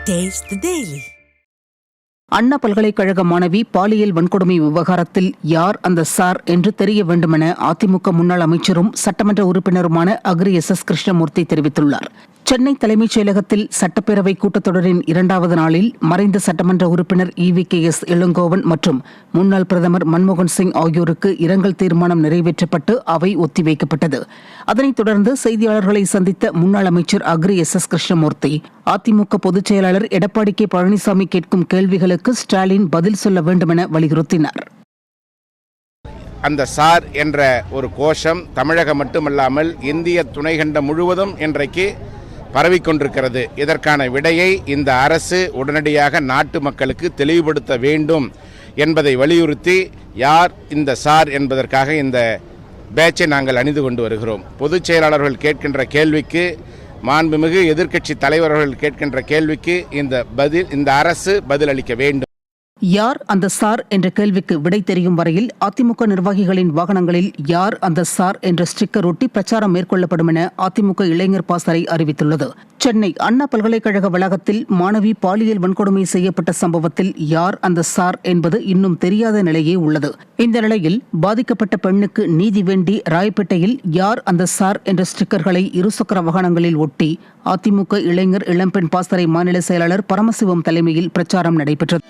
Taste the Daily. அண்ணா பல்கலைக்கழக மாணவி பாலியல் வன்கொடுமை விவகாரத்தில் யார் அந்த சார் என்று தெரிய வேண்டுமென அதிமுக முன்னாள் அமைச்சரும் சட்டமன்ற உறுப்பினருமான அக்ரி எஸ் கிருஷ்ணமூர்த்தி தெரிவித்துள்ளார். சென்னை தலைமைச் செயலகத்தில் சட்டப்பேரவை கூட்டத்தொடரின் 2வது நாளில் மறைந்த சட்டமன்ற உறுப்பினர் EVKS இளங்கோவன் மற்றும் முன்னாள் பிரதமர் மன்மோகன் சிங் ஆகியோருக்கு இரங்கல் தீர்மானம் நிறைவேற்றப்பட்டு அவை ஒத்திவைக்கப்பட்டது. அதனைத் தொடர்ந்து செய்தியாளர்களை சந்தித்த முன்னாள் அமைச்சர் அக்ரி எஸ் கிருஷ்ணமூர்த்தி, அதிமுக பொதுச் செயலாளர் எடப்பாடி கே பழனிசாமி கேட்கும் கேள்விகளுக்கு ஸ்டாலின் பதில் சொல்ல வேண்டுமென வலியுறுத்தினார். அந்த சார் என்ற ஒரு கோஷம் தமிழகம் மட்டுமல்லாமல் இந்திய துணைக்கண்டம் முழுவதும் இன்றைக்கு பரவிக்கொண்டிருக்கிறது. இதற்கான விடையை இந்த அரசு உடனடியாக நாட்டு மக்களுக்கு தெளிவுபடுத்த வேண்டும் என்பதை வலியுறுத்தி யார் இந்த சார் என்பதற்காக இந்த பேட்சை நாங்கள் அணிந்து கொண்டு வருகிறோம். பொதுச் செயலாளர்கள் கேட்கின்ற கேள்விக்கு, மாண்புமிகு எதிர்க்கட்சி தலைவர்கள் கேட்கின்ற கேள்விக்கு இந்த அரசு பதிலளிக்க வேண்டும். யார் அந்த சார் என்ற கேள்விக்கு விடை தெரியும் வரையில் அதிமுக நிர்வாகிகளின் வாகனங்களில் யார் அந்த சார் என்ற ஸ்டிக்கர் ஒட்டி பிரச்சாரம் மேற்கொள்ளப்படும் என அதிமுக இளைஞர் பாசறை அறிவித்துள்ளது. சென்னை அண்ணா பல்கலைக்கழக வளாகத்தில் மாணவி பாலியல் வன்கொடுமை செய்யப்பட்ட சம்பவத்தில் யார் அந்த சார் என்பது இன்னும் தெரியாத நிலையே உள்ளது. இந்த நிலையில் பாதிக்கப்பட்ட பெண்ணுக்கு நீதி வேண்டி ராயப்பேட்டையில் யார் அந்த சார் என்ற ஸ்டிக்கர்களை இருசக்கர வாகனங்களில் ஒட்டி அதிமுக இளைஞர் இளம்பெண் பாசறை மாநில செயலாளர் பரமசிவம் தலைமையில் பிரச்சாரம் நடைபெற்றது.